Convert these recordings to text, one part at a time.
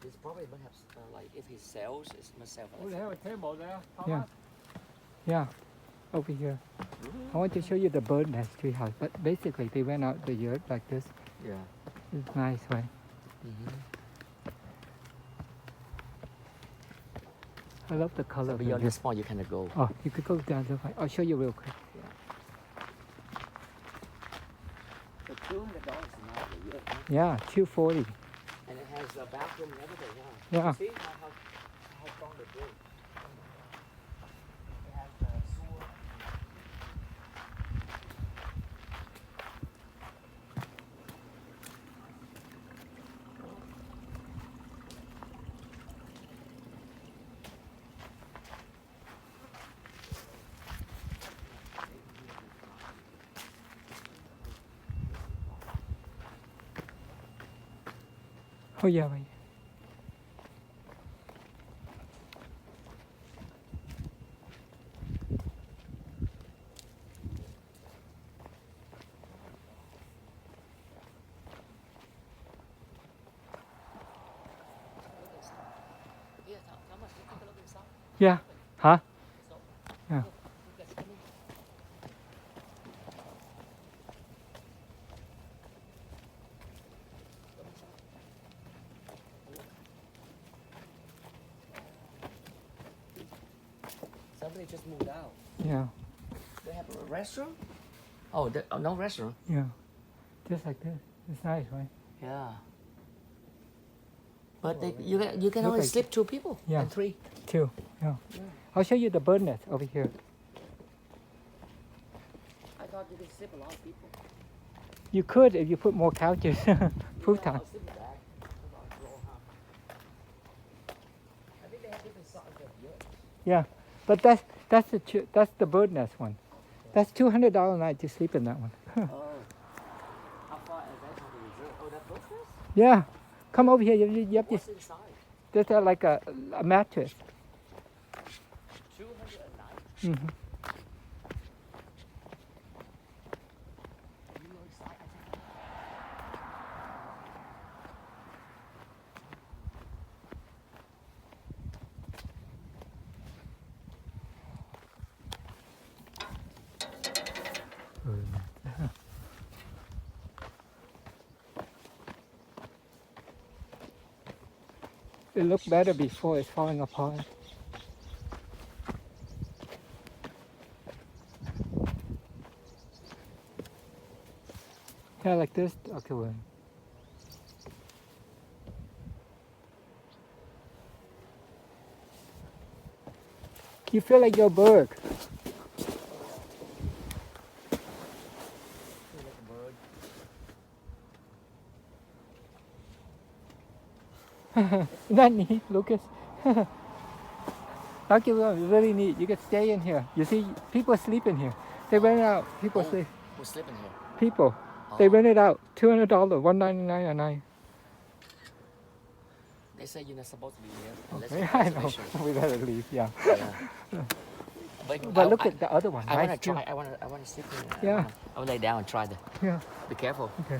This probably must have like if he sells, it must sell. Oh, they have a table there. How Yeah. much? Yeah, over here. I want to show you the bird nest treehouse, but basically they went out the yard like this. Yeah. It's nice, right? I love the color. So beyond this point, you cannot go. Oh, you could go down the way. I'll show you real quick. The $200 is not a year. Yeah, 240. And it has a bathroom and everything. Yeah. You see how strong the build. It has the sewer. Oh yeah, right. Yeah, Thomas, you take a look inside. Yeah. Huh? So, Yeah. look, that's coming. Somebody just moved out. Yeah. They have a restaurant? Oh, no restaurant. Yeah. Just like this. It's nice, right? Yeah. But you can Look only like- sleep 2 people. Yeah. And 3. Two. Yeah. I'll show you the bird nest over here. I thought you could sleep a lot of people. You could if you put more couches. Futon. I'll sleep back. About floor, huh? I think they have different sizes of yurts. Yeah. But that's the bird nest one. That's $200 a night to sleep in that one. Oh. How far advanced are the resort? Oh, that boat first? Yeah. Come over here. You have What's this. inside? There's like a mattress. 200 a night? Mm-hmm. You know inside, I think. It looked better before it's falling apart. Yeah, like this. Okay, well. You feel like you're a bird. Isn't that neat, Lucas? Okay, well, it's really neat. You can stay in here. You see, people sleep in here. They rent it out. People sleep. Who's sleeping here? People. They rent it out. $200, $199 a night. They say you're not supposed to be here. Unless Okay, you I have know. reservation. We gotta leave. Yeah. Yeah. But look at the other one. I want Nice to try. too. I want to sleep here. Yeah. I will lay down and try the. Yeah. Be careful. Okay.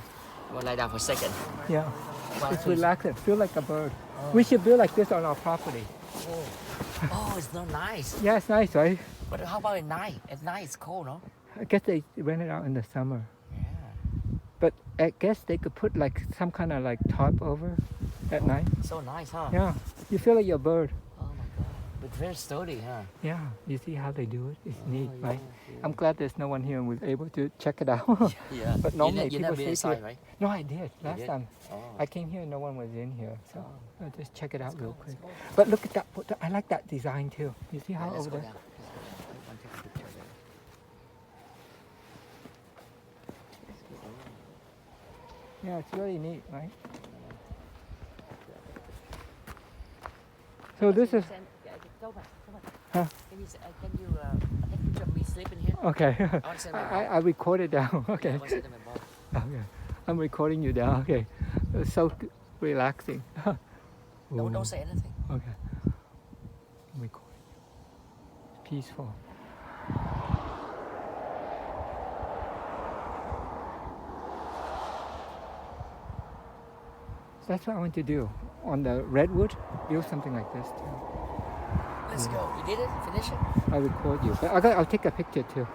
I will lay down for a second. Yeah. One, It's two. relaxing. Feel like a bird. We should build like this on our property. Oh, it's not nice. Yeah, it's nice, right? But how about at night? At night it's cold, no? I guess they rent it out in the summer. Yeah. But I guess they could put like some kind of like tarp over at night. So nice, huh? Yeah. You feel like you're a bird. Oh my god. But very sturdy, huh? Yeah. You see how they do it? It's neat, yeah, right? yeah. I'm glad there's no one here and was able to check it out. Yeah. But normally you people never been sleep inside, here. right? No, I did last did? time. Oh. I came here and no one was in here, so Oh. I'll just check it out real quick. Let's go. But look at that. I like that design too. You see how Yeah, let's over go there? down. I want to take a picture there. Yeah, it's really neat, right? So this is Huh? Can you take a picture of me sleeping here? okay. I want to send my mom. I recorded down. Yeah, Okay. I want to send to my mom. Okay. I'm recording you down. Okay. It's so relaxing. Ooh. Don't say anything. Okay. I'm recording. Peaceful. That's what I want to do. on the redwood, build something like this too. Let's go. You did it? Finish it? I'll record you, but I'll take a picture too.